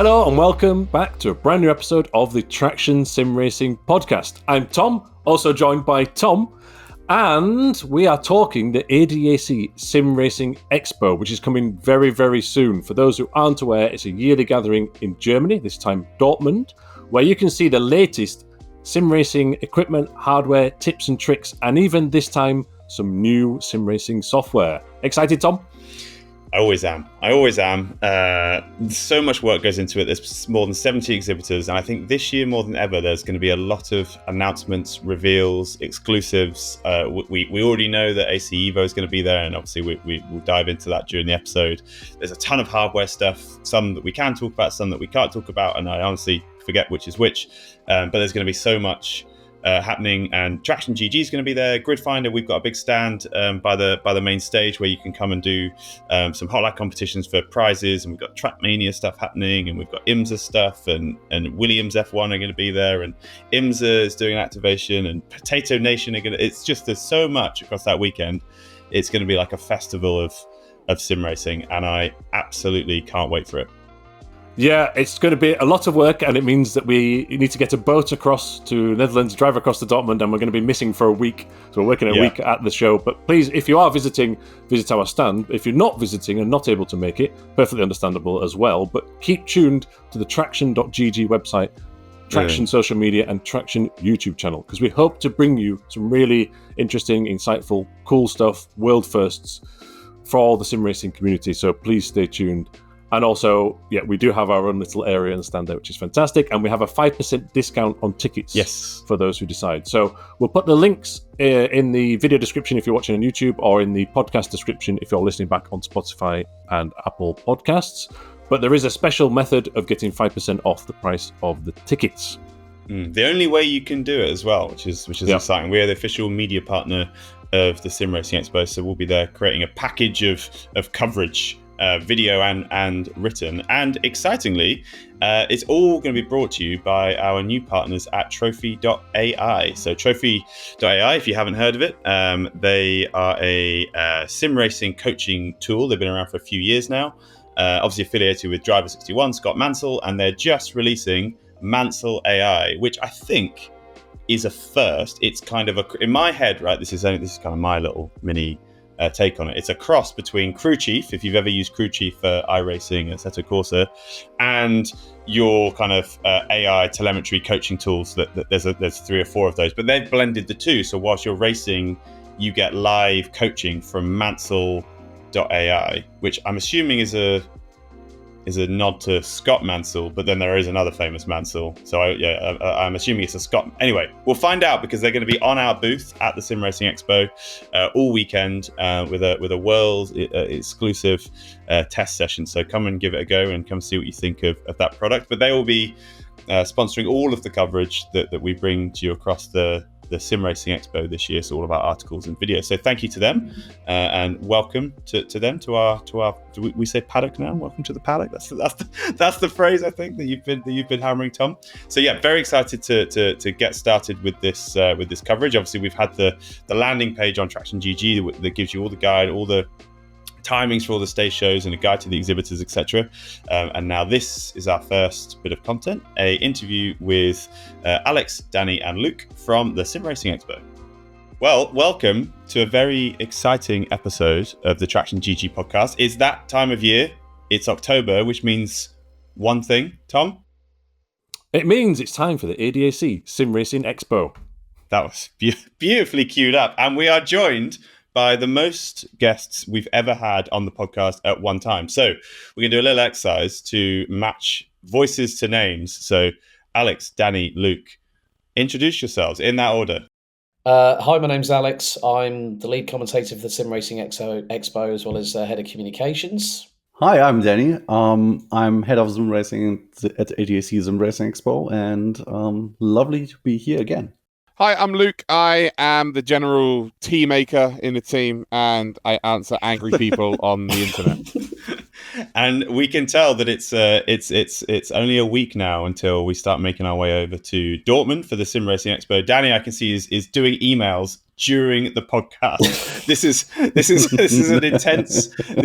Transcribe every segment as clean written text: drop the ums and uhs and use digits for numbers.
Hello and welcome back to a brand new episode of the Traction Sim Racing podcast. I'm Tom, also joined by Tom, and we are talking the ADAC Sim Racing Expo, which is coming very, very soon. For those who aren't aware, it's a yearly gathering in Germany, this time Dortmund, where you can see the latest sim racing equipment, hardware, tips and tricks, and even this time, some new sim racing software. Excited, Tom? I always am. So much work goes into it. There's more than 70 exhibitors, and I think this year more than ever, there's going to be a lot of announcements, reveals, exclusives. We already know that AC Evo is going to be there, and obviously we'll dive into that during the episode. There's a ton of hardware stuff, some that we can talk about, some that we can't talk about, and I honestly forget which is which. But there's going to be so much happening, and TraxionGG is going to be there. Grid Finder, we've got a big stand by the main stage where you can come and do some hotline competitions for prizes, and we've got Trackmania stuff happening, and we've got IMSA stuff, and Williams F1 are going to be there, and IMSA is doing an activation, and Potato Nation are going to. It's just there's so much across that weekend. It's going to be like a festival of sim racing, and I absolutely can't wait for it. Yeah, it's going to be a lot of work, and it means that we need to get a boat across to Netherlands, drive across to Dortmund, and we're going to be missing for a week. So we're working a week at the show. But please, if you are visiting, visit our stand. If you're not visiting and not able to make it, perfectly understandable as well. But keep tuned to the Traction.gg website, Traction social media, and Traction YouTube channel, because we hope to bring you some really interesting, insightful, cool stuff, world firsts for the sim racing community. So please stay tuned. And also, we do have our own little area and stand there, which is fantastic. And we have a 5% discount on tickets for those who decide. So we'll put the links in the video description if you're watching on YouTube, or in the podcast description if you're listening back on Spotify and Apple Podcasts. But there is a special method of getting 5% off the price of the tickets. The only way you can do it as well, which is exciting. We are the official media partner of the Sim Racing Expo, so we'll be there creating a package of coverage, video and written, and excitingly, it's all going to be brought to you by our new partners at Trophy.ai. So Trophy.ai, if you haven't heard of it, they are a sim racing coaching tool. They've been around for a few years now, obviously affiliated with Driver 61, Scott Mansell, and they're just releasing Mansell AI, which I think is a first. It's kind of in my head, right? This is kind of my little mini take on it. It's a cross between Crew Chief, if you've ever used Crew Chief for iRacing, Assetto Corsa, and your kind of AI telemetry coaching tools. That there's 3 or 4 of those, but they've blended the two. So whilst you're racing, you get live coaching from Mansell.ai, which I'm assuming is a nod to Scott Mansell, but then there is another famous Mansell. So I'm assuming it's a Scott. Anyway, we'll find out, because they're going to be on our booth at the Sim Racing Expo all weekend with a world exclusive test session. So come and give it a go and come see what you think of that product. But they will be sponsoring all of the coverage that we bring to you across the Sim Racing Expo this year. So all of our articles and videos. So thank you to them, and welcome to them to our. Do we say paddock now? Welcome to the paddock. That's the phrase I think that you've been hammering, Tom. So very excited to get started with this coverage. Obviously, we've had the landing page on TraxionGG that gives you all the guide, all the timings for all the stage shows, and a guide to the exhibitors, etc. And now this is our first bit of content, a interview with Alex, Danny and Luke from the Sim Racing Expo. Well, welcome to a very exciting episode of the TraxionGG podcast. It's that time of year. It's October, which means one thing, Tom. It means it's time for the ADAC Sim Racing Expo. That was beautifully queued up, and we are joined by the most guests we've ever had on the podcast at one time. So we're going to do a little exercise to match voices to names. So Alex, Danny, Luke, introduce yourselves in that order. Hi, my name's Alex. I'm the lead commentator for the Sim Racing Expo, as well as head of communications. Hi, I'm Danny. I'm head of Sim Racing at ADAC Sim Racing Expo, and lovely to be here again. Hi, I'm Luke. I am the general tea maker in the team, and I answer angry people on the internet. And we can tell that it's only a week now until we start making our way over to Dortmund for the Sim Racing Expo. Danny, I can see is doing emails during the podcast. This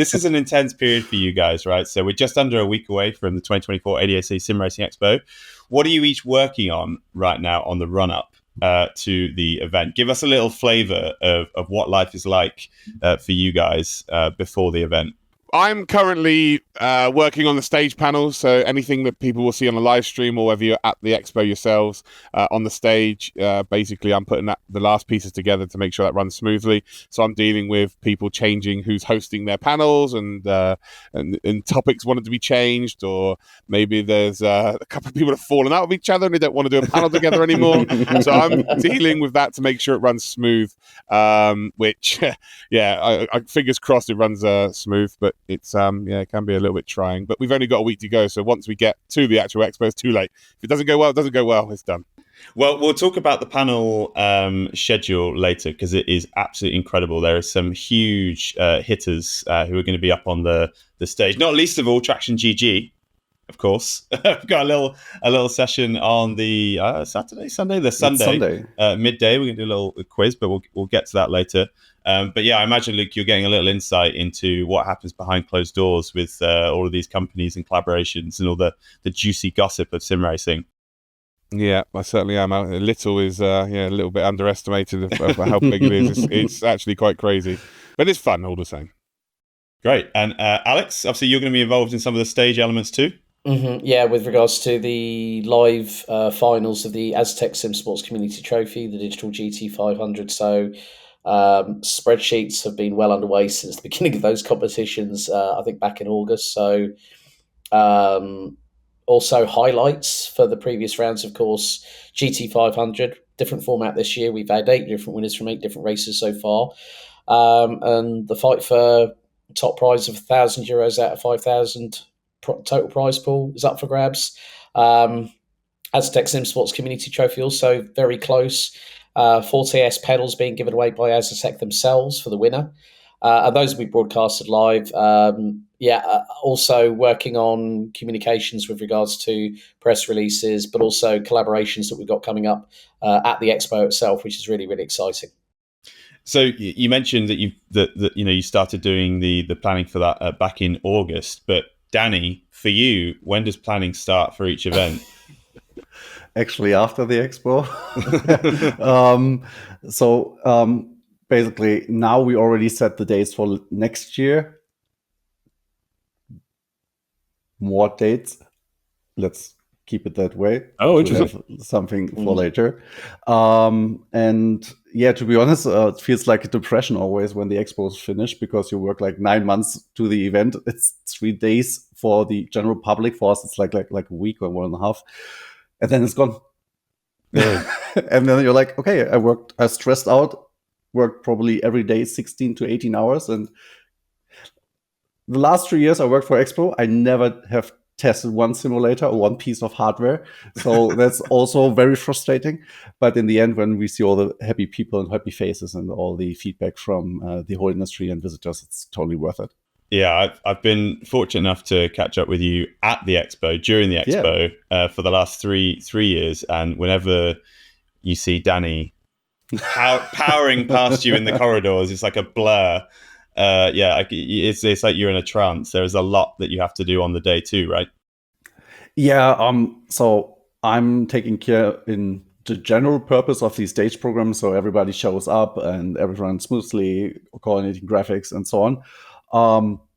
is an intense period for you guys, right? So we're just under a week away from the 2024 ADAC Sim Racing Expo. What are you each working on right now on the run up to the event? Give us a little flavor of what life is like for you guys before the event. I'm currently working on the stage panels, so anything that people will see on the live stream or whether you're at the expo yourselves on the stage, basically I'm putting the last pieces together to make sure that runs smoothly. So I'm dealing with people changing who's hosting their panels and topics wanted to be changed, or maybe there's a couple of people that have fallen out of each other and they don't want to do a panel together anymore. So I'm dealing with that to make sure it runs smooth, which, I fingers crossed it runs smooth, but it's it can be a little bit trying, but we've only got a week to go, so once we get to the actual expo it's too late. If it doesn't go well, it doesn't go well. It's done. Well, we'll talk about the panel schedule later because it is absolutely incredible. There are some huge hitters who are going to be up on the stage, not least of all TraxionGG, of course. We've got a little session on the Sunday midday. We're going to do a little quiz, but we'll get to that later. But yeah, I imagine, Luke, you're getting a little insight into what happens behind closed doors with all of these companies and collaborations and all the juicy gossip of sim racing. Yeah, I certainly am. A little is a little bit underestimated of how big it is. It's actually quite crazy, but it's fun all the same. Great. And Alex, obviously you're going to be involved in some of the stage elements too. Mm-hmm. Yeah, with regards to the live finals of the Asetek SimSports Community Trophy, the Digital GT 500. So spreadsheets have been well underway since the beginning of those competitions, I think back in August. So also highlights for the previous rounds, of course, GT 500, different format this year. We've had 8 different winners from 8 different races so far. And the fight for top prize of €1,000 out of 5,000 total prize pool is up for grabs. Asetek SimSports Community Trophy also very close. 40S pedals being given away by Asetek themselves for the winner. And those will be broadcasted live. Also working on communications with regards to press releases, but also collaborations that we've got coming up at the expo itself, which is really, really exciting. So you mentioned that you started doing the planning for that back in August, but Danny, for you, when does planning start for each event? Actually, after the expo. Basically, now we already set the dates for next year. More dates. Let's keep it that way. Oh, interesting. Something for later. And yeah, to be honest, it feels like a depression always when the expo is finished because you work like 9 months to the event. It's 3 days for the general public. For us, it's like a week or 1.5, and then it's gone. Yeah. And then you're like, okay, I stressed out, worked probably every day 16 to 18 hours, and the last 3 years I worked for Expo, I never have tested one simulator or one piece of hardware. So that's also very frustrating. But in the end, when we see all the happy people and happy faces and all the feedback from the whole industry and visitors, it's totally worth it. Yeah, I've been fortunate enough to catch up with you at the expo, during the expo, for the last three years. And whenever you see Danny powering past you in the corridors, it's like a blur. It's like you're in a trance. There's a lot that you have to do on the day too, right? Yeah. So I'm taking care in the general purpose of the stage program, so everybody shows up and everything runs smoothly, coordinating graphics and so on.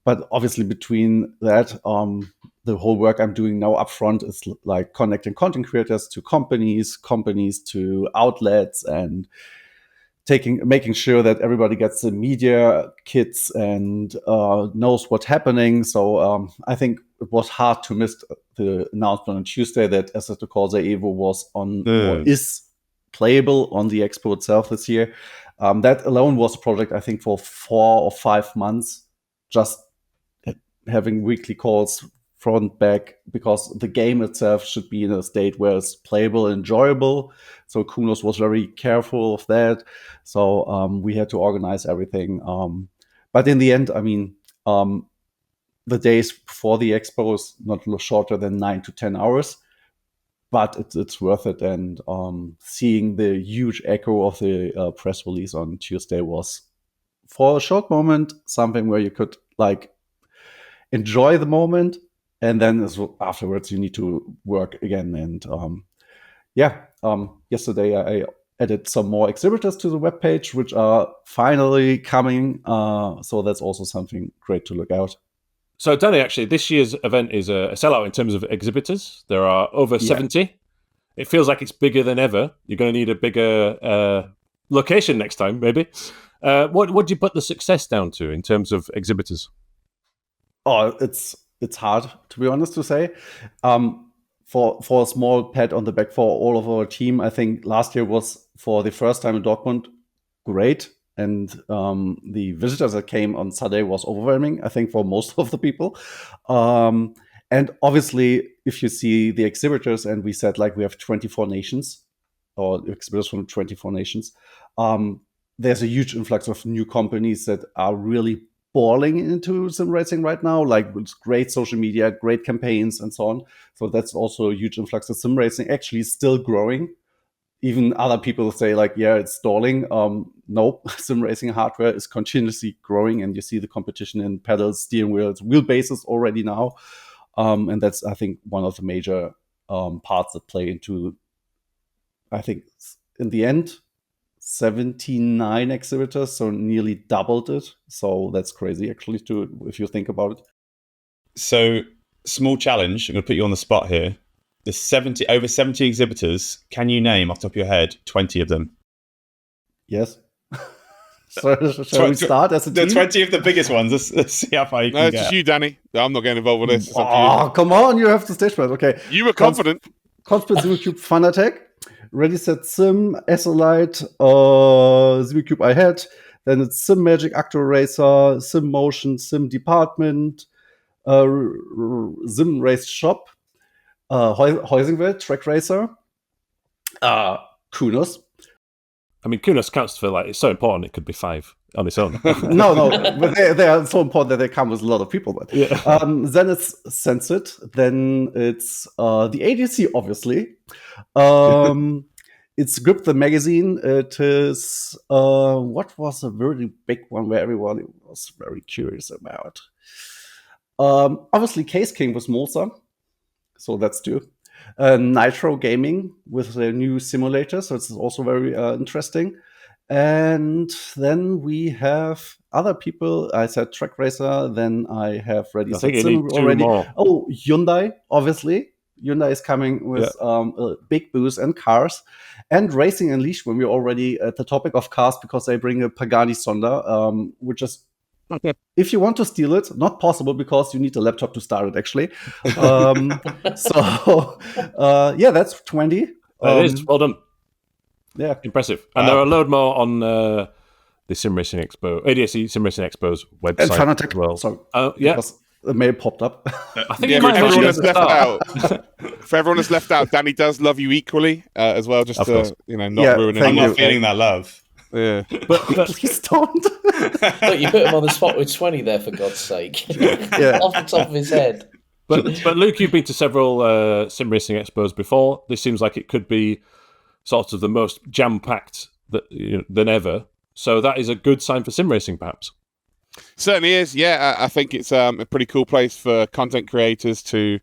But obviously, between that, the whole work I'm doing now upfront is like connecting content creators to companies to outlets, and making sure that everybody gets the media kits and knows what's happening. So I think it was hard to miss the announcement on Tuesday that Assetto Corsa Evo was on or is playable on the expo itself this year. That alone was a project, I think, for 4 or 5 months, just having weekly calls front, back, because the game itself should be in a state where it's playable and enjoyable. So Kunos was very careful of that. So we had to organize everything. But in the end, I mean, the days before the expo is not shorter than 9 to 10 hours, but it's worth it. And seeing the huge echo of the press release on Tuesday was, for a short moment, something where you could like enjoy the moment, and then afterwards you need to work again. And yesterday I added some more exhibitors to the webpage, which are finally coming. So that's also something great to look out. So, Danny, actually, this year's event is a sellout in terms of exhibitors. There are over 70. It feels like it's bigger than ever. You're going to need a bigger location next time, maybe. What do you put the success down to in terms of exhibitors? Oh, it's hard, to be honest, to say. For a small pat on the back for all of our team, I think last year was, for the first time in Dortmund, great. And the visitors that came on Saturday was overwhelming, I think, for most of the people. And obviously, if you see the exhibitors, and we said like we have 24 nations, or exhibitors from 24 nations, there's a huge influx of new companies that are really balling into sim racing right now, like with great social media, great campaigns, and so on. So that's also a huge influx of sim racing, actually still growing. Even other people say like, yeah, it's stalling. No, sim racing hardware is continuously growing, and you see the competition in pedals, steering wheels, wheelbases already now. And that's, I think, one of the major parts that play into, I think, in the end, 79 exhibitors, so nearly doubled it. So that's crazy, actually, if you think about it. So, small challenge. I'm going to put you on the spot here. There's over 70 exhibitors. Can you name, off the top of your head, 20 of them? Yes. So, shall we start as a team? The 20 of the biggest ones. Let's see how far you can get. It's just you, Danny. I'm not getting involved with this. It's up to you. Come on, you have the stage plan. Okay. You were confident. Conspit, ZimuCube, Fanatec, Ready Set Sim, Esolite, ZimuCube I had. Then it's Sim Magic, Actor Racer, Sim Motion, Sim Department, Sim Race Shop, Heusingwelt, Track Racer, Kunos. I mean, Kunos counts for, like, it's so important it could be 5 on its own. No, but they are so important that they come with a lot of people. But then it's Sensit, then it's the ADC, obviously. It's Grip the Magazine. It is, what was a very big one where everyone was very curious about? Obviously, Case King with Molsa. So that's 2. Nitro Gaming with their new simulator. So it's also very interesting. And then we have other people. I said Track Racer. Then I have Ready Set Sim already. More. Oh, Hyundai, obviously. Hyundai is coming with a big booth and cars. And Racing Unleashed, when we're already at the topic of cars, because they bring a Pagani Sonda, which is, if you want to steal it, not possible because you need a laptop to start it, actually. That's 20. It is. Well done. Yeah. Impressive. And there are a load more on the Sim Racing Expo, ADAC SimRacing Expo's website. And Fanatec as well. So, yeah. The mail popped up. I think everyone has left out. For everyone that's left out, Danny does love you equally as well, just to, not ruin it. I'm not feeling that love. Yeah. But please don't. Look, you put him on the spot with 20 there, for God's sake. Off the top of his head. But Luke, you've been to several Sim Racing Expos before. This seems like it could be sort of the most jam-packed than ever. So that is a good sign for sim racing, perhaps. Certainly is. Yeah, I think it's a pretty cool place for content creators to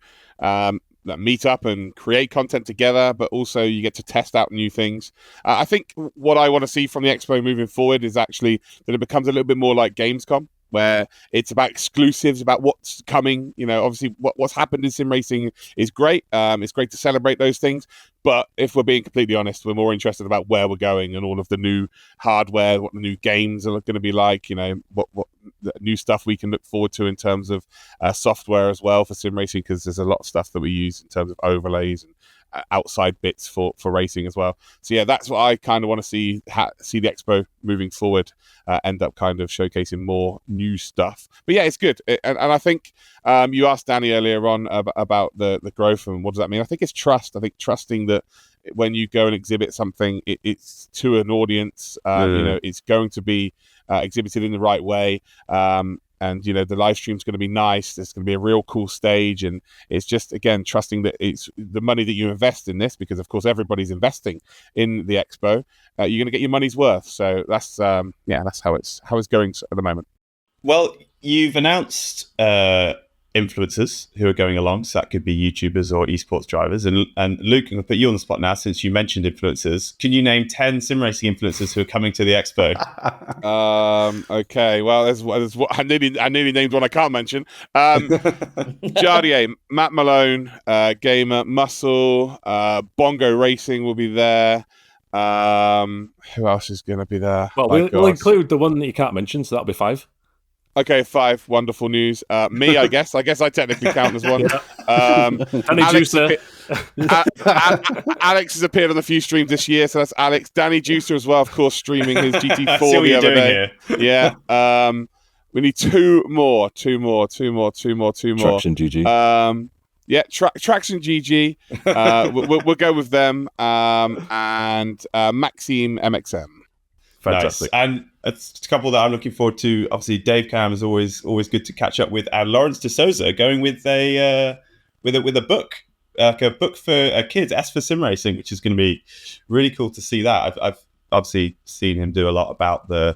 meet up and create content together, but also you get to test out new things. I think what I want to see from the expo moving forward is actually that it becomes a little bit more like Gamescom, where it's about exclusives, about what's coming. Obviously what's happened in sim racing is great. It's great to celebrate those things. But if we're being completely honest, we're more interested about where we're going and all of the new hardware, what the new games are going to be like, what new stuff we can look forward to in terms of software as well for sim racing, because there's a lot of stuff that we use in terms of overlays outside bits for racing as well. So yeah, that's what I kind of want to see the Expo moving forward, end up kind of showcasing more new stuff. But yeah, it's good. And I think you asked Danny earlier on about the growth and what does that mean. I think it's trust. I think trusting that when you go and exhibit something, it's to an audience, it's going to be exhibited in the right way. And, the live stream's going to be nice. There's going to be a real cool stage. And it's just, again, trusting that it's the money that you invest in this, because, of course, everybody's investing in the Expo. You're going to get your money's worth. So that's how it's going at the moment. Well, you've announced influencers who are going along. So that could be YouTubers or esports drivers. And Luke, I'm going to put you on the spot now since you mentioned influencers. Can you name 10 sim racing influencers who are coming to the Expo? Okay. Well, there's I nearly named one I can't mention. Jardier, Matt Malone, Gamer, Muscle, Bongo Racing will be there. Who else is going to be there? Well, we'll include the one that you can't mention, so that'll be 5. Okay, 5. Wonderful news. Me, I guess. I technically count as one. Danny Giusa. Alex has appeared on a few streams this year, so that's Alex. Danny Giusa as well, of course, streaming his GT4 the other day. Here. Yeah. We need 2 more. TraxionGG. Yeah, TraxionGG. We'll go with them. And Maxime MXM. Fantastic. Nice. And a couple that I'm looking forward to. Obviously, Dave Cam is always good to catch up with, and Laurence Dusoswa going with a book, like a book for kids, S for Sim Racing, which is going to be really cool to see that. I've obviously seen him do a lot about the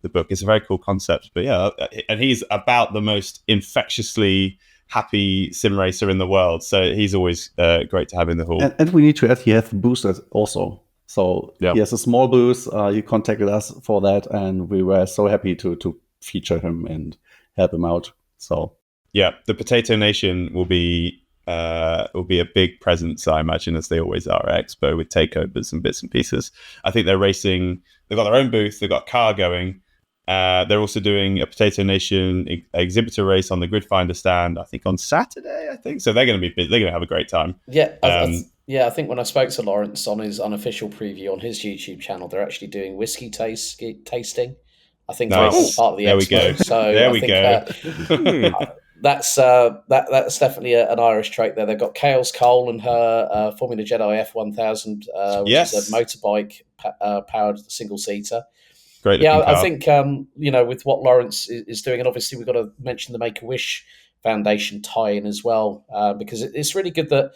book. It's a very cool concept, but yeah, and he's about the most infectiously happy sim racer in the world. So he's always great to have in the hall. And we need to add, he has the boosters also. So yeah. He has a small booth. He contacted us for that, and we were so happy to feature him and help him out. So yeah, the Potato Nation will be a big presence, I imagine, as they always are at Expo, with takeovers and bits and pieces. I think they're racing. They've got their own booth. They've got a car going. They're also doing a Potato Nation exhibitor race on the Gridfinder stand, I think on Saturday. So they're going to be busy. They're going to have a great time. Yeah. I think when I spoke to Laurence on his unofficial preview on his YouTube channel, they're actually doing whiskey tasting. I think that's part of the Expo. There we go. So there we go. That's definitely an Irish trait there. They've got Kales Cole and her Formula Jedi F1000, which is a motorbike powered single-seater. Great. Yeah, I think with what Laurence is doing, and obviously we've got to mention the Make-A-Wish Foundation tie-in as well, because it's really good that.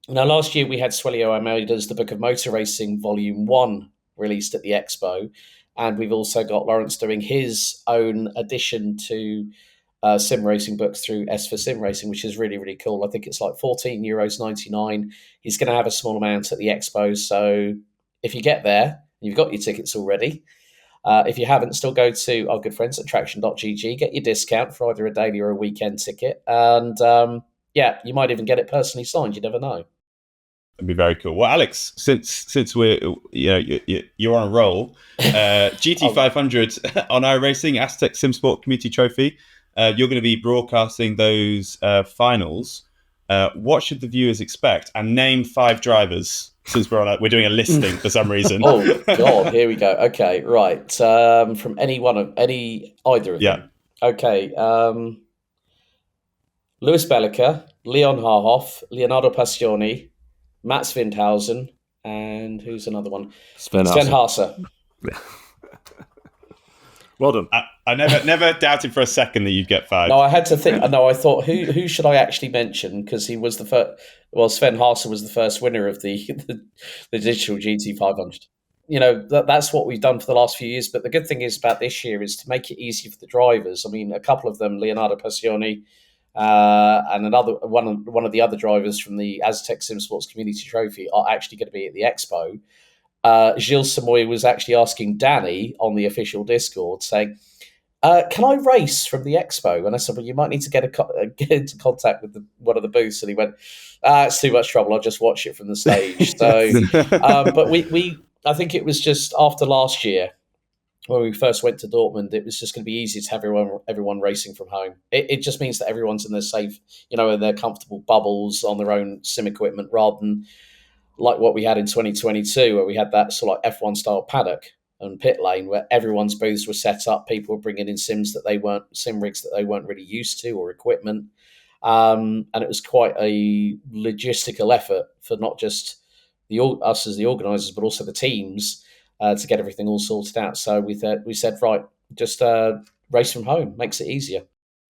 Now, last year we had Suelio Almeida's The Book of Motor Racing Volume 1 released at the Expo, and we've also got Laurence doing his own addition to sim racing books through S for Sim Racing, which is really, really cool. I think it's like €14.99. He's going to have a small amount at the Expo, so if you get there, you've got your tickets already. If you haven't, still go to our good friends at TraxionGG, get your discount for either a daily or a weekend ticket, and you might even get it personally signed. You never know. That'd be very cool. Well, Alex, since we're you're on a roll, GT500 on iRacing, Asetek SimSport Community Trophy. You're going to be broadcasting those finals. What should the viewers expect? And name 5 drivers. Since we're doing a listing for some reason. Oh God, here we go. Okay, right. From either of them. Yeah. Okay. Lewis Bellica, Leon Harhoff, Leonardo Passioni, Mats Windhausen, and who's another one? Sven Haase. Well done. I never doubted for a second that you'd get 5. No, I had to think. No, I thought who should I actually mention, because he was the first. Well, Sven Haase was the first winner of the digital GT500. That's what we've done for the last few years. But the good thing is about this year is to make it easier for the drivers. I mean, a couple of them, Leonardo Passioni, and another one of the other drivers from the Aztec SimSports Community Trophy are actually going to be at the Expo. Gilles Samoy was actually asking Danny on the official Discord, saying, can I race from the Expo? And I said, well, you might need to get into contact with one of the booths. And he went, it's too much trouble. I'll just watch it from the stage. So, but I think it was just after last year, when we first went to Dortmund, it was just going to be easy to have everyone racing from home. It just means that everyone's in their safe, in their comfortable bubbles on their own sim equipment, rather than like what we had in 2022, where we had that sort of like F1 style paddock and pit lane, where everyone's booths were set up. People were bringing in sim rigs that they weren't really used to, or equipment, and it was quite a logistical effort for not just us as the organisers, but also the teams. To get everything all sorted out. So we said, right, just race from home, makes it easier.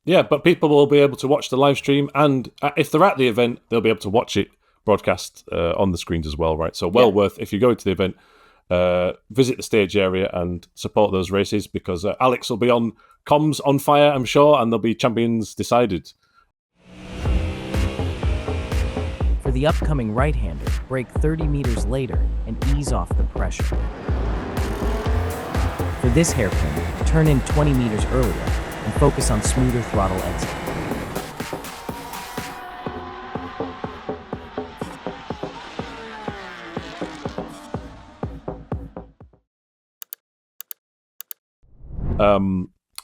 Yeah, but people will be able to watch the live stream, and if they're at the event, they'll be able to watch it broadcast on the screens as well, right? So worth, if you go to the event, visit the stage area and support those races, because Alex will be on comms on fire, I'm sure, and there'll be champions decided. For the upcoming right-hander, brake 30 meters later and ease off the pressure. For this hairpin, turn in 20 meters earlier and focus on smoother throttle exit.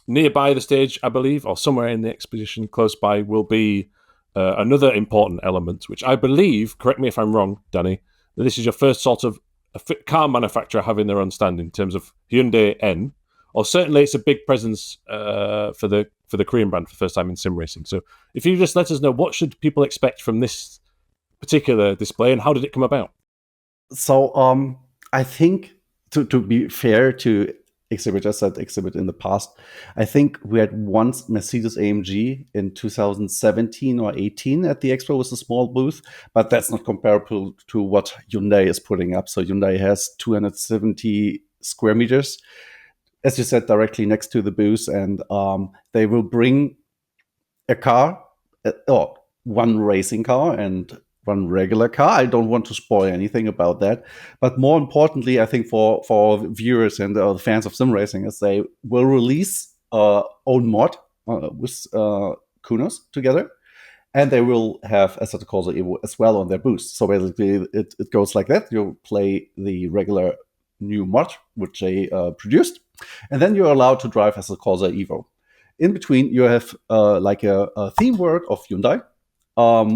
Nearby the stage, I believe, or somewhere in the exposition close by, will be another important element, which I believe, correct me if I'm wrong, Danny, that this is your first sort of car manufacturer having their own stand in terms of Hyundai N, or certainly it's a big presence for the Korean brand for the first time in sim racing. So if you just let us know, what should people expect from this particular display, and how did it come about? So I think, to be fair to Exhibitors at Exhibit in the past, I think we had once Mercedes-AMG in 2017 or 18 at the Expo with a small booth, but that's not comparable to what Hyundai is putting up. So Hyundai has 270 square meters, as you said, directly next to the booth, and they will bring a car, or one racing car and one regular car. I don't want to spoil anything about that, but more importantly, I think for viewers and the fans of sim racing, is they will release own mod with Kunos together, and they will have Assetto Corsa Evo as well on their booth. So basically, it goes like that: you play the regular new mod which they produced, and then you're allowed to drive Assetto Corsa Evo. In between, you have like a theme world of Hyundai,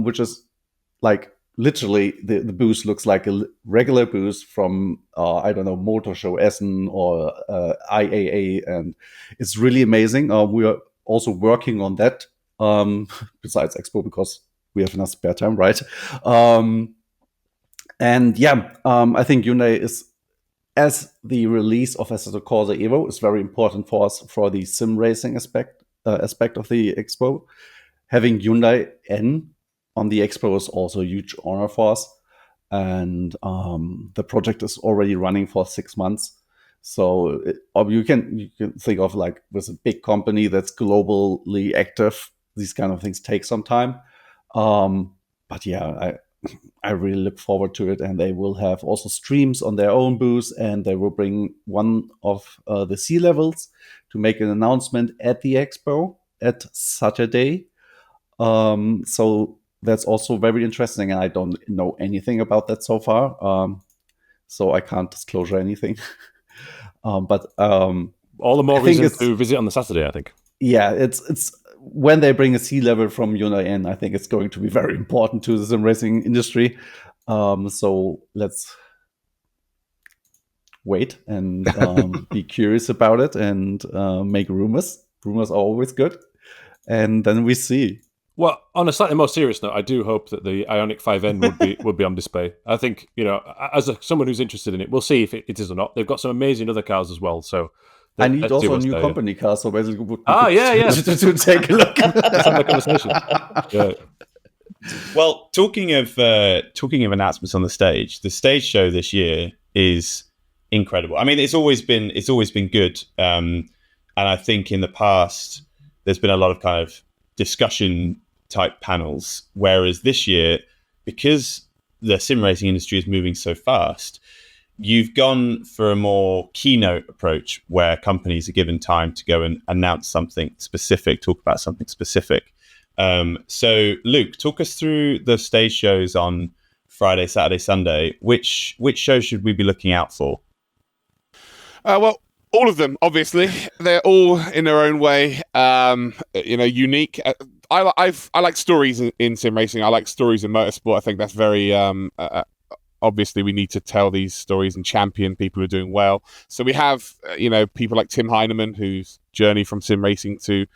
which is like literally the booth looks like a regular booth from I don't know, Motor Show Essen or IAA, and it's really amazing. We are also working on that besides Expo, because we have enough spare time, right? And yeah, I think Hyundai is, as the release of Assetto Corsa Evo is very important for us for the sim racing aspect of the Expo. Having Hyundai N on the Expo is also a huge honor for us, and the project is already running for 6 months. So you can think of, like, with a big company that's globally active, these kind of things take some time. But yeah, I really look forward to it, and they will have also streams on their own booth, and they will bring one of the C-levels to make an announcement at the Expo at Saturday. So that's also very interesting, and I don't know anything about that so far, so I can't disclose anything. But all the more reason to visit on the Saturday, I think. Yeah, it's when they bring a C-level from Hyundai in, I think it's going to be very important to the sim racing industry. So let's wait and be curious about it, and make rumors. Rumors are always good, and then we see. Well, on a slightly more serious note, I do hope that the Ioniq 5N would be on display. I think, as someone who's interested in it, we'll see if it is or not. They've got some amazing other cars as well, so I need also a new company car, so basically would yeah. to take a look. Let's have a conversation. Yeah. Well, talking of announcements on the stage show this year is incredible. I mean, it's always been good, and I think in the past there's been a lot of kind of discussion type panels, whereas this year, because the sim racing industry is moving so fast, you've gone for a more keynote approach where companies are given time to go and announce something specific, talk about something specific. So Luke, talk us through the stage shows on Friday, Saturday, Sunday. Which shows should we be looking out for? Well, All of them, obviously, they're all in their own way, unique. I like stories in sim racing. I like stories in motorsport. I think that's very obviously we need to tell these stories and champion people who are doing well. So we have people like Tim Heineman, whose journey from sim racing to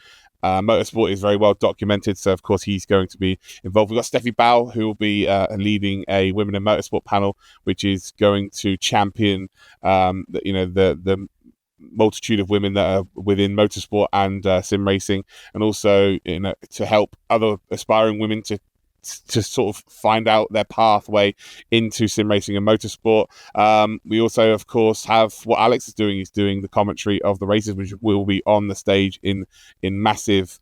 motorsport is very well documented. So of course he's going to be involved. We've got Steffi Bau, who will be leading a women in motorsport panel, which is going to champion the multitude of women that are within motorsport and sim racing, and also to help other aspiring women to sort of find out their pathway into sim racing and motorsport. We also, of course, have what Alex is doing. He's doing the commentary of the races, which will be on the stage in massive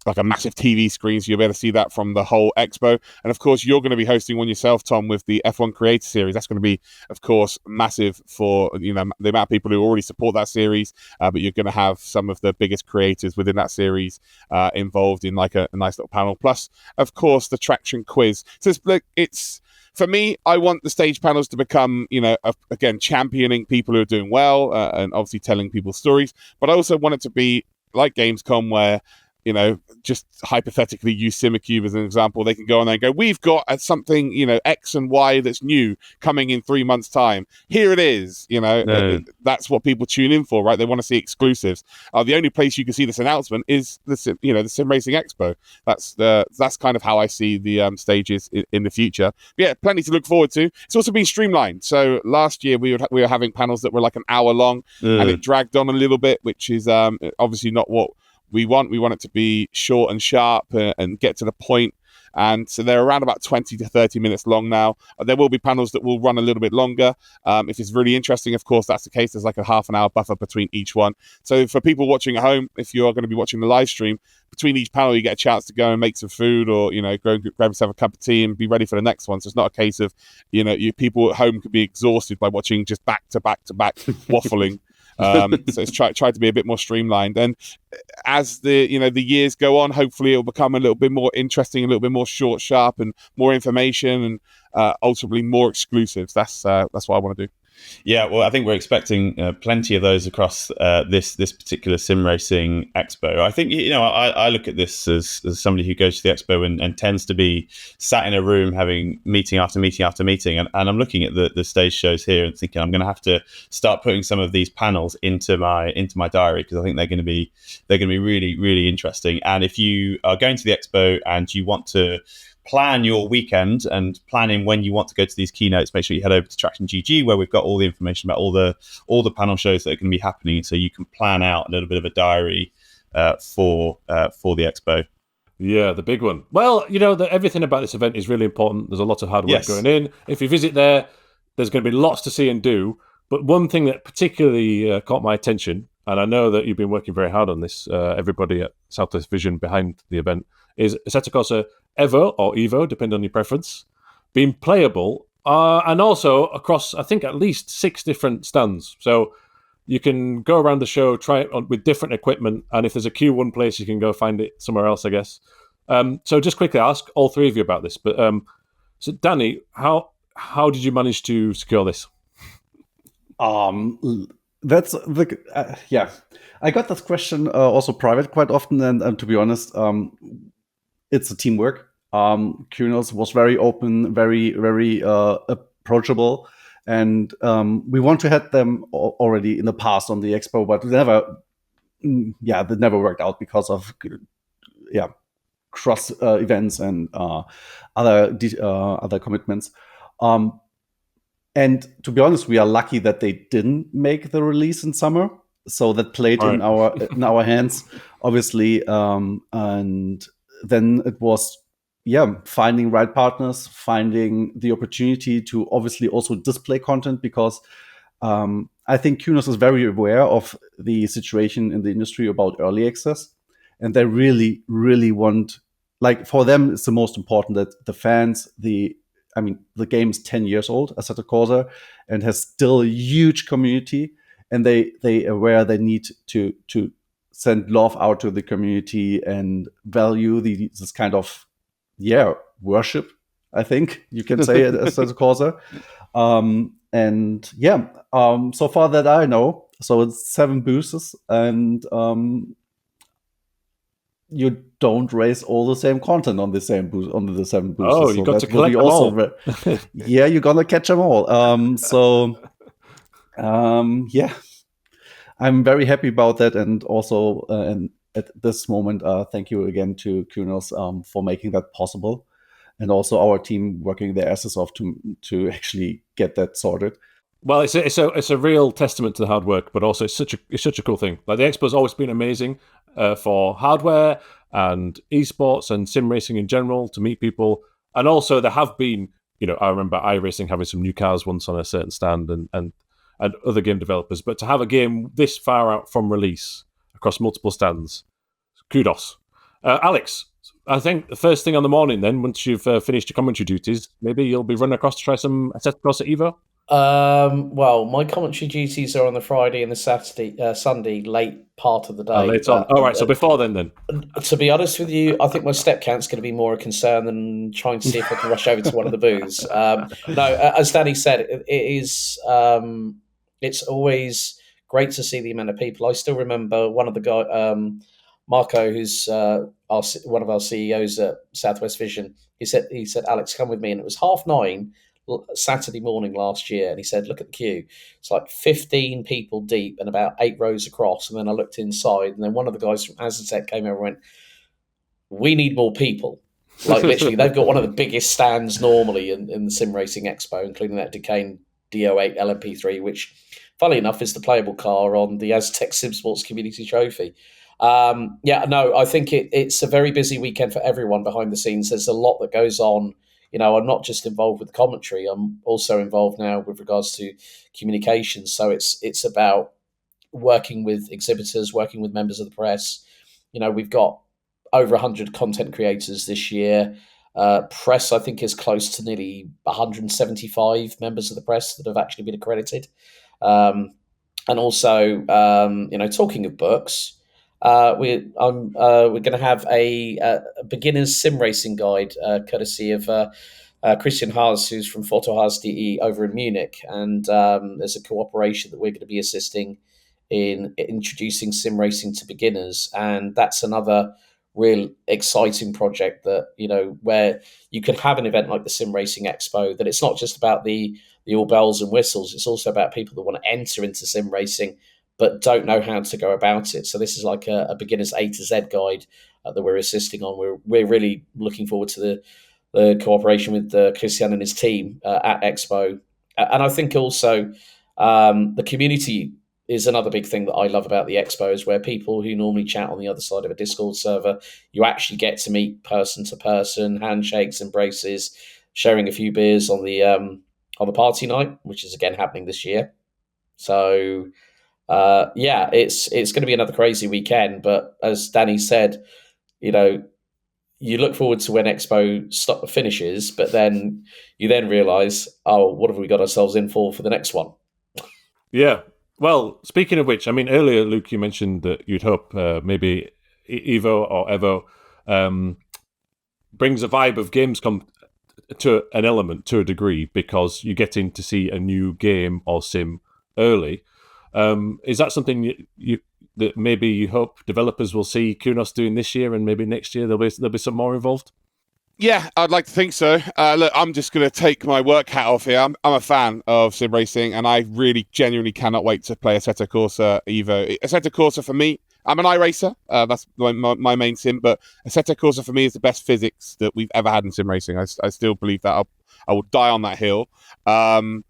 like a massive TV screen, so you'll be able to see that from the whole expo. And of course, you're going to be hosting one yourself, Tom, with the F1 Creator Series. That's going to be, of course, massive for the amount of people who already support that series. But you're going to have some of the biggest creators within that series involved in like a nice little panel. Plus, of course, the Traction Quiz. So it's for me, I want the stage panels to become, again, championing people who are doing well and obviously telling people stories. But I also want it to be like Gamescom, where just hypothetically use Simicube as an example. They can go on there and go, we've got something, X and Y that's new coming in 3 months' time. Here it is. That's what people tune in for, right? They want to see exclusives. The only place you can see this announcement is the Sim Racing Expo. That's kind of how I see the stages in the future. But yeah, plenty to look forward to. It's also been streamlined. So last year we were having panels that were like an hour long, and it dragged on a little bit, which is obviously not what we want it to be short and sharp and get to the point. And so they're around about 20 to 30 minutes long now. There will be panels that will run a little bit longer. If it's really interesting, of course, that's the case. There's like a half an hour buffer between each one. So for people watching at home, if you are going to be watching the live stream, between each panel, you get a chance to go and make some food or, go and grab yourself a cup of tea and be ready for the next one. So it's not a case of, people at home could be exhausted by watching just back to back to back waffling. So it's tried to be a bit more streamlined, and as the years go on, hopefully it'll become a little bit more interesting, a little bit more short, sharp, and more information, and ultimately more exclusives. That's what I want to do. Yeah, well, I think we're expecting plenty of those across this particular Sim Racing Expo. I think I look at this as somebody who goes to the expo and tends to be sat in a room having meeting after meeting after meeting, and I'm looking at the stage shows here and thinking I'm going to have to start putting some of these panels into my diary, because I think they're going to be really, really interesting. And if you are going to the expo and you want to plan your weekend and planning when you want to go to these keynotes, make sure you head over to TraxionGG, where we've got all the information about all the panel shows that are going to be happening, so you can plan out a little bit of a diary for the expo. Yeah, the big one. Well, everything about this event is really important. There's a lot of hard work going in. If you visit there, there's going to be lots to see and do. But one thing that particularly caught my attention, and I know that you've been working very hard on this, everybody at Southwest Vision behind the event, is Assetto Corsa Evo, or Evo, depending on your preference, being playable, and also across, I think, at least 6 different stands. So you can go around the show, try it on, with different equipment, and if there's a queue one place, you can go find it somewhere else, I guess. So just quickly ask all three of you about this. But so Danny, how did you manage to secure this? That's the yeah. I got this question also private quite often, and to be honest, it's a teamwork. Kunos was very open, very approachable, and we want to have them already in the past on the expo, but that never worked out because of cross events and other commitments. And to be honest, we are lucky that they didn't make the release in summer, so that played in our hands, obviously. And then it was finding right partners, finding the opportunity to obviously also display content, because I think Kunos is very aware of the situation in the industry about early access, and they really, really want, like, for them, it's the most important that the fans, the game is 10 years old, Assetto Corsa, and has still a huge community, and they aware they need to send love out to the community and value this kind of worship, I think you can say, at Assetto Corsa. So far that I know, So it's 7 booths, and you don't race all the same content on the same booth, on the 7 booths. Oh, you got to collect them all. Yeah, you're gonna catch them all. Yeah, I'm very happy about that, and also and at this moment, thank you again to Kunos for making that possible, and also our team working their asses off to actually get that sorted. Well, it's a real testament to the hard work, but also it's such a cool thing. Like the expo's always been amazing for hardware and esports and sim racing in general to meet people, and also there have been, I remember iRacing having some new cars once on a certain stand and other game developers, but to have a game this far out from release across multiple stands, kudos. Alex, I think the first thing on the morning then, once you've finished your commentary duties, maybe you'll be running across to try some Assetto Corsa Evo? Well, my commentary duties are on the Friday and the Sunday, late part of the day. Late on. All right, so before then. To be honest with you, I think my step count's going to be more a concern than trying to see if I can rush over to one of the booths. No, as Danny said, it is. It's always great to see the amount of people. I still remember one of the guys, Marco, who's one of our CEOs at Southwest Vision. He said, "Alex, come with me," and it was 9:30. Saturday morning last year, and he said, "Look at the queue. It's like 15 people deep and about 8 rows across." And then I looked inside, and then one of the guys from Asetek came over and went, "We need more people." Like literally, they've got one of the biggest stands normally in the Sim Racing Expo, including that Ducane DO8 LMP3, which, funnily enough, is the playable car on the Aztec SimSports Community Trophy. I think it's a very busy weekend for everyone behind the scenes. There's a lot that goes on. I'm not just involved with commentary. I'm also involved now with regards to communications. So it's about working with exhibitors, working with members of the press. We've got over 100 content creators this year. Press, I think, is close to nearly 175 members of the press that have actually been accredited. And also, talking of books, we're going to have a beginner's sim racing guide, courtesy of Christian Haas, who's from Fotohaas.de over in Munich, and there's a cooperation that we're going to be assisting in introducing sim racing to beginners, and that's another real exciting project that where you could have an event like the Sim Racing Expo, that it's not just about the all bells and whistles, it's also about people that want to enter into sim racing but don't know how to go about it. So this is like a beginner's A to Z guide that we're assisting on. We're really looking forward to the cooperation with Christian and his team at Expo. And I think also the community is another big thing that I love about the Expo, is where people who normally chat on the other side of a Discord server, you actually get to meet person to person, handshakes, embraces, sharing a few beers on the party night, which is again happening this year. So it's going to be another crazy weekend. But as Danny said, you look forward to when Expo finishes, but then you realise, oh, what have we got ourselves in for the next one? Yeah. Well, speaking of which, I mean, earlier, Luke, you mentioned that you'd hope maybe Evo or Evo brings a vibe of Gamescom to an element, to a degree, because you get in to see a new game or sim early. Is that something that maybe you hope developers will see Kunos doing this year, and maybe next year there'll be some more involved? Yeah, I'd like to think so. Look, I'm just going to take my work hat off here. I'm a fan of sim racing, and I really genuinely cannot wait to play Assetto Corsa Evo. Assetto Corsa, for me, I'm an iRacer. That's my main sim, but Assetto Corsa for me is the best physics that we've ever had in sim racing. I still believe that. I will die on that hill. And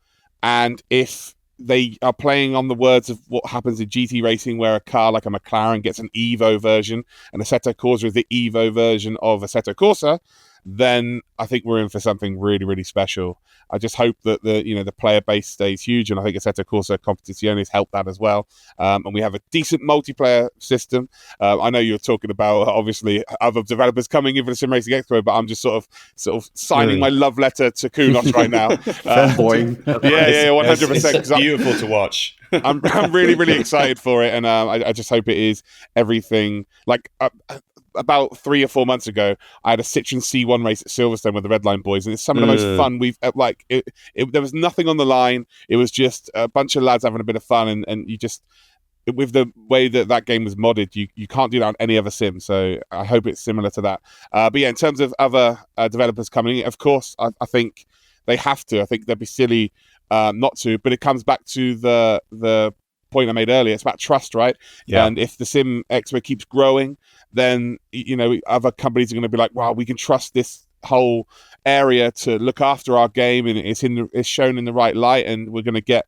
if they are playing on the words of what happens in GT racing, where a car like a McLaren gets an Evo version, and Assetto Corsa is the Evo version of Assetto Corsa, then I think we're in for something really, really special. I just hope that the player base stays huge, and I think Assetto Corsa Competizione has helped that as well. And we have a decent multiplayer system. I know you're talking about obviously other developers coming in for the Sim Racing Expo, but I'm just sort of signing my love letter to Kunos right now. Fanboying. Yeah, 100%. It's beautiful to watch. I'm really, really excited for it, and I just hope it is everything like. about 3 or 4 months ago, I had a Citroen C1 race at Silverstone with the Redline boys, and it's some of the most fun we've there was nothing on the line. It was just a bunch of lads having a bit of fun, and you just, with the way that game was modded, you can't do that on any other sim. So I hope it's similar to that. But yeah, in terms of other developers coming in, of course, I think they have to. I think they'd be silly not to. But it comes back to the point I made earlier. It's about trust, right? Yeah. And if the SimExpo keeps growing, then other companies are going to be like, wow, we can trust this whole area to look after our game, and it's shown in the right light, and we're going to get,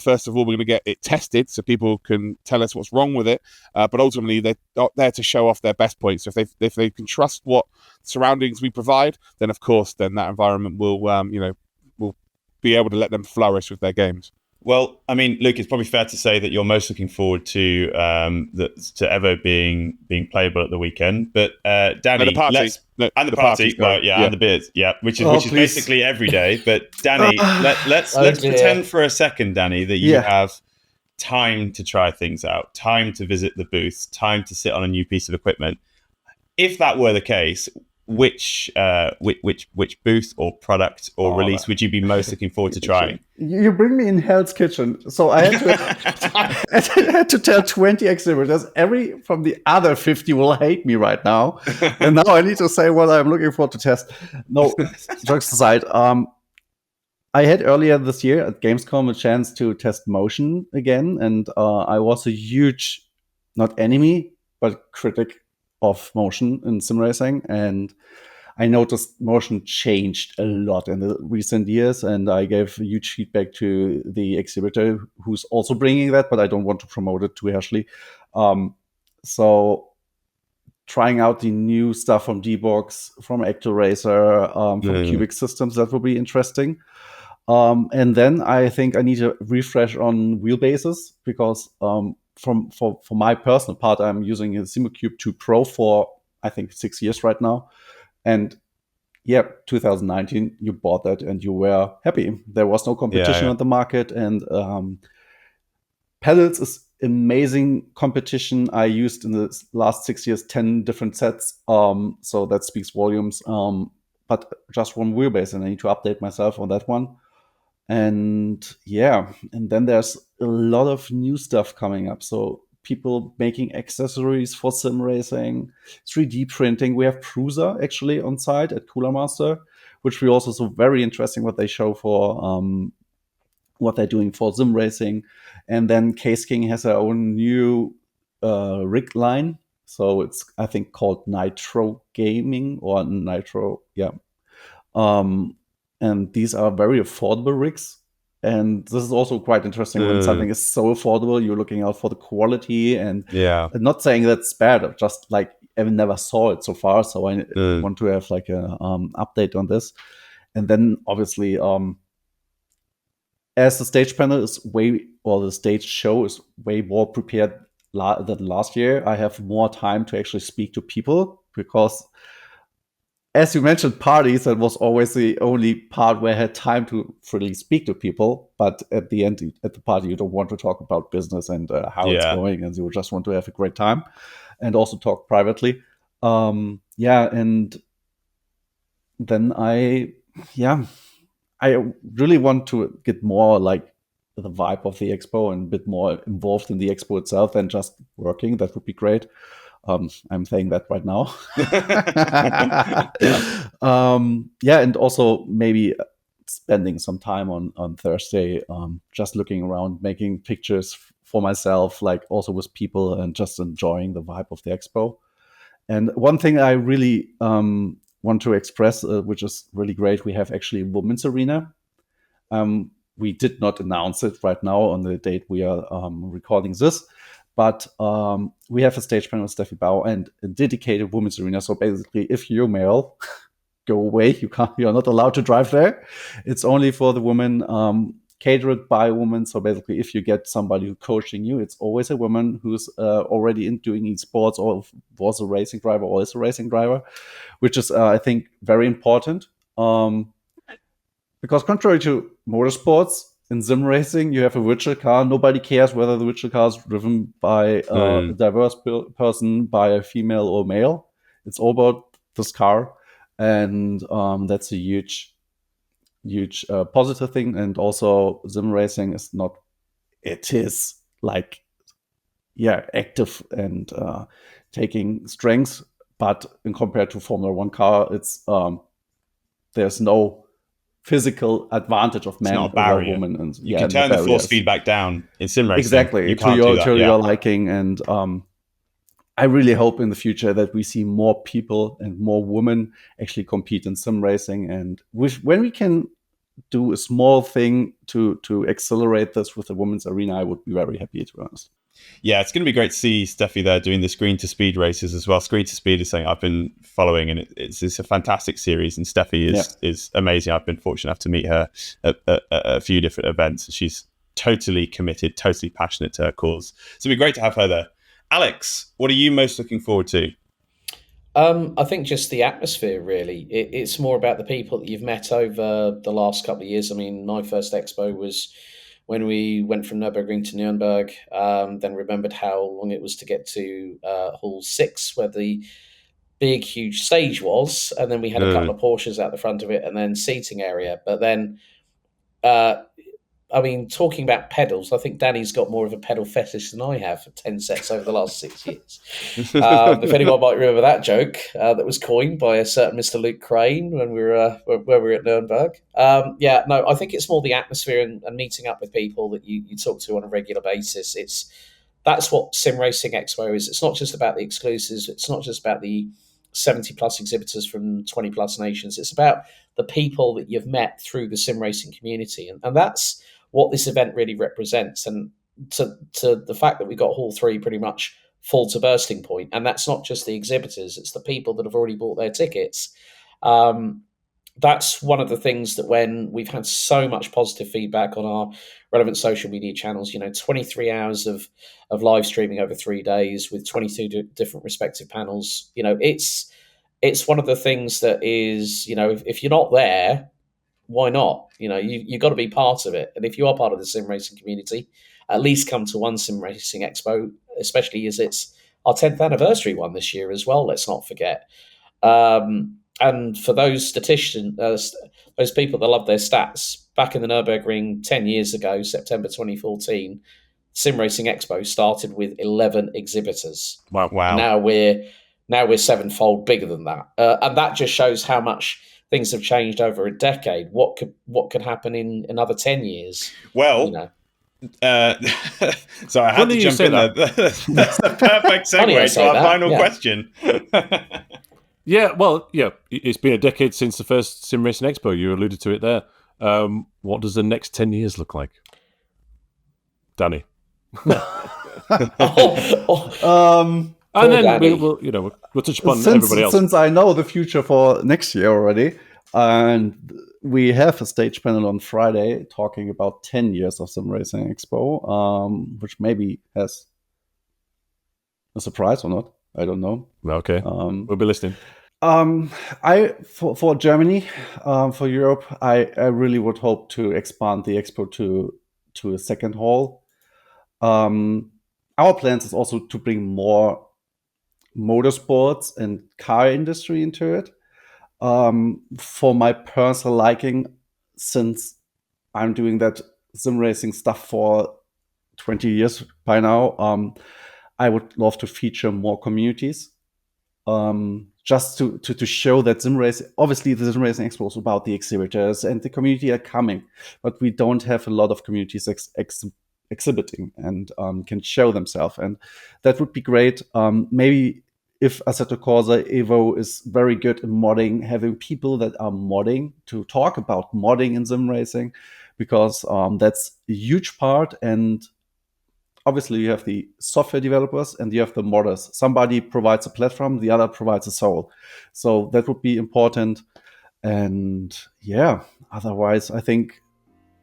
first of all, we're going to get it tested so people can tell us what's wrong with it. But ultimately, they're not there to show off their best points. So if they can trust what surroundings we provide, then of course, then that environment will will be able to let them flourish with their games. Well, I mean, Luke, it's probably fair to say that you're most looking forward to Evo being playable at the weekend. But Danny, and the party, and the party, right? Yeah, and the beers, yeah, which is basically every day. But Danny, let's pretend for a second, Danny, that you have time to try things out, time to visit the booths, time to sit on a new piece of equipment. If that were the case, which booth or product or release would you be most looking forward to trying? You bring me in Hell's Kitchen, so I had to tell 20 exhibitors. Every from the other 50 will hate me right now, and now I need to say what I'm looking for to test. No, jokes aside, I had earlier this year at Gamescom a chance to test motion again, and I was a huge, not enemy, but critic of motion in sim racing, and I noticed motion changed a lot in the recent years, and I gave huge feedback to the exhibitor who's also bringing that, but I don't want to promote it too harshly. So trying out the new stuff from D-Box, from ActoRacer, from Cubic Systems, that will be interesting. And then I think I need a refresh on wheelbases, because for my personal part, I'm using a SimoCube 2 Pro for, I think, 6 years right now. And 2019, you bought that and you were happy. There was no competition on the market. And pedals is amazing competition. I used in the last 6 years 10 different sets. So that speaks volumes. But just one wheelbase, and I need to update myself on that one. And and then there's a lot of new stuff coming up. So people making accessories for sim racing, 3D printing. We have Prusa actually on site at Cooler Master, which we also saw very interesting what they show for what they're doing for sim racing. And then Case King has their own new rig line. So it's, I think, called Nitro Gaming or Nitro. And these are very affordable rigs. And this is also quite interesting when something is so affordable, you're looking out for the quality. And I'm not saying that's bad, just like I never saw it so far. So I want to have like a update on this. And then obviously, as the stage panel is the stage show is way more prepared than last year, I have more time to actually speak to people, because as you mentioned, parties, that was always the only part where I had time to freely speak to people. But at the end, at the party, you don't want to talk about business and how it's going, and you just want to have a great time and also talk privately. And then I really want to get more like the vibe of the expo and a bit more involved in the expo itself than just working. That would be great. I'm saying that right now. And also maybe spending some time on Thursday, just looking around, making pictures for myself, like also with people, and just enjoying the vibe of the expo. And one thing I really want to express, which is really great, we have actually a women's arena. We did not announce it right now on the date we are recording this. But we have a stage panel with Steffi Bauer and a dedicated women's arena. So basically, if you're male, go away. You're not allowed to drive there. It's only for the women, catered by women. So basically, if you get somebody who's coaching you, it's always a woman who's already in doing esports or was a racing driver or is a racing driver, which is, I think, very important. Because contrary to motorsports, in sim racing, you have a virtual car. Nobody cares whether the virtual car is driven by a diverse person, by a female or male. It's all about this car, and that's a huge positive thing. And also, sim racing is not. It is like, active and taking strengths, but in compared to Formula One car, it's there's no physical advantage of man over woman, and you can turn the force feedback down in sim racing. Exactly, you can't do that, to your liking. And I really hope in the future that we see more people and more women actually compete in sim racing, and when we can do a small thing to accelerate this with the women's arena, I would be very happy, to be honest. Yeah, it's going to be great to see Steffi there doing the Screen to Speed races as well. Screen to Speed is something I've been following, and it's a fantastic series. And Steffi is amazing. I've been fortunate enough to meet her at a few different events. She's totally committed, totally passionate to her cause. So it'd be great to have her there. Alex, what are you most looking forward to? I think just the atmosphere, really. It's more about the people that you've met over the last couple of years. I mean, my first expo was when we went from Nürburgring to Nuremberg, then remembered how long it was to get to Hall 6, where the big, huge stage was. And then we had a couple of Porsches out the front of it, and then seating area. But then, talking about pedals, I think Danny's got more of a pedal fetish than I have for 10 sets over the last 6 years. If anyone might remember that joke that was coined by a certain Mr. Luke Crane when we were at Nuremberg. I think it's more the atmosphere and meeting up with people that you talk to on a regular basis. That's what Sim Racing Expo is. It's not just about the exclusives. It's not just about the 70 plus exhibitors from 20 plus nations. It's about the people that you've met through the sim racing community. And that's what this event really represents, and to the fact that we got Hall 3 pretty much full to bursting point. And that's not just the exhibitors, it's the people that have already bought their tickets. That's one of the things that when we've had so much positive feedback on our relevant social media channels, 23 hours of live streaming over 3 days with 22 different respective panels, it's one of the things that is, if you're not there, why not? You've got to be part of it. And if you are part of the sim racing community, at least come to one Sim Racing Expo, especially as it's our 10th anniversary one this year as well, let's not forget. And for those statisticians, those people that love their stats, back in the Nürburgring 10 years ago, September 2014, Sim Racing Expo started with 11 exhibitors. Wow. Now we're sevenfold bigger than that. And that just shows how much things have changed over a decade. What could happen in another 10 years? Well, so I had to jump in there. That's the perfect segue to our final question. It's been a decade since the first Sim Racing Expo. You alluded to it there. What does the next 10 years look like? Danny. And then we'll touch upon everybody else. Since I know the future for next year already, and we have a stage panel on Friday talking about 10 years of Sim Racing Expo, which maybe has a surprise or not. I don't know. Okay, we'll be listening. For Germany, for Europe, I really would hope to expand the expo to a second hall. Our plans is also to bring more motorsports and car industry into it. For my personal liking, since I'm doing that sim racing stuff for 20 years by now, I would love to feature more communities. Just to show that sim racing, obviously the Sim Racing Expo is about the exhibitors and the community are coming, but we don't have a lot of communities exhibiting and can show themselves, and that would be great. Maybe if Assetto Corsa Evo is very good in modding, having people that are modding to talk about modding in sim racing, because that's a huge part. And obviously you have the software developers and you have the modders. Somebody provides a platform, the other provides a soul. So that would be important. And otherwise I think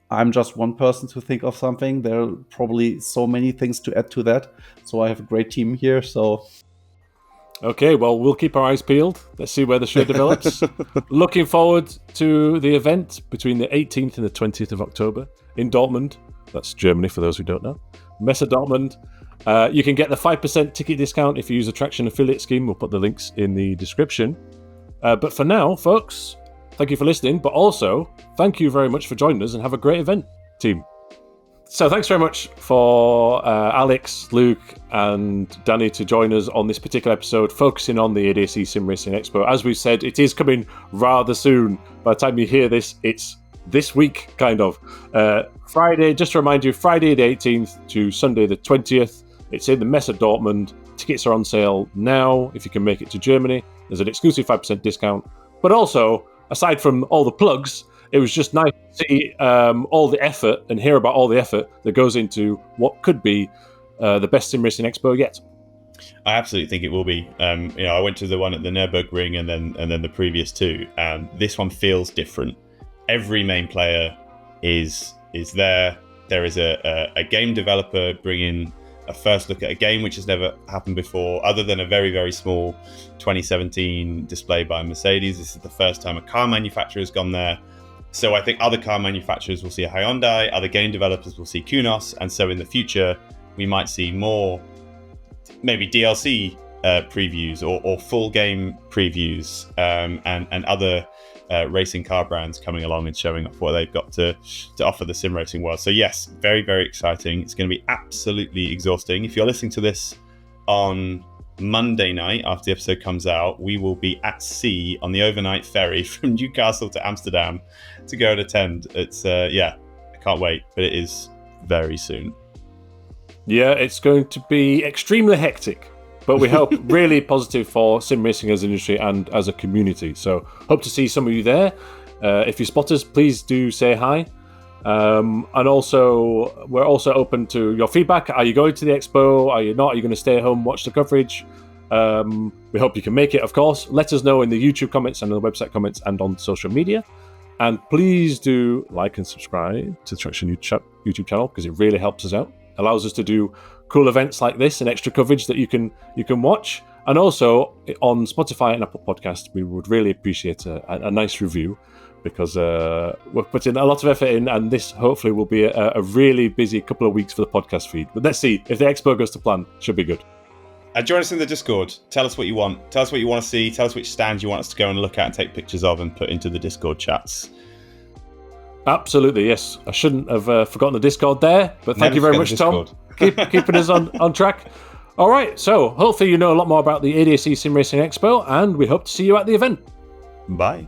I'm just one person to think of something. There are probably so many things to add to that. So I have a great team here. So okay, well, we'll keep our eyes peeled. Let's see where the show develops. Looking forward to the event between the 18th and the 20th of October in Dortmund. That's Germany, for those who don't know. Messe Dortmund. You can get the 5% ticket discount if you use the Traxion affiliate scheme. We'll put the links in the description. But for now, folks, thank you for listening, but also thank you very much for joining us, and have a great event, team. So thanks very much for Alex, Luke, and Danny to join us on this particular episode, focusing on the ADAC SimRacing Expo. As we said, it is coming rather soon. By the time you hear this, it's this week, kind of. Friday, just to remind you, Friday the 18th to Sunday the 20th. It's in the Messe Dortmund. Tickets are on sale now if you can make it to Germany. There's an exclusive 5% discount. But also, aside from all the plugs, it was just nice to see all the effort and hear about all the effort that goes into what could be the best sim racing expo yet. I absolutely think it will be. I went to the one at the Nürburgring and then the previous two, and this one feels different. Every main player is there. There is a game developer bringing a first look at a game which has never happened before, other than a very, very small 2017 display by Mercedes. This is the first time a car manufacturer has gone there. So I think other car manufacturers will see a Hyundai, other game developers will see Kunos, and so in the future we might see more maybe DLC previews or full game previews and other racing car brands coming along and showing off what they've got to offer the sim racing world. So yes, very, very exciting. It's going to be absolutely exhausting. If you're listening to this on Monday night after the episode comes out, we will be at sea on the overnight ferry from Newcastle to Amsterdam to go and attend. It's I can't wait, but it is very soon. Yeah, it's going to be extremely hectic, but we hope really positive for sim racing as an industry and as a community. So hope to see some of you there. If you spot us, please do say hi. And also, we're also open to your feedback. Are you going to the expo? Are you not? Are you going to stay at home, watch the coverage? We hope you can make it, of course. Let us know in the YouTube comments and the website comments and on social media. And please do like and subscribe to the Traxion YouTube channel, because it really helps us out. Allows us to do cool events like this and extra coverage that you can watch. And also on Spotify and Apple Podcasts, we would really appreciate a nice review, because we're putting a lot of effort in, and this hopefully will be a really busy couple of weeks for the podcast feed. But let's see, if the expo goes to plan, should be good. Join us in the Discord. Tell us what you want. Tell us what you want to see. Tell us which stands you want us to go and look at and take pictures of and put into the Discord chats. Absolutely, yes. I shouldn't have forgotten the Discord there, but thank you very much, Tom. Keeping us on track. All right, so hopefully you know a lot more about the ADAC SimRacing Expo, and we hope to see you at the event. Bye.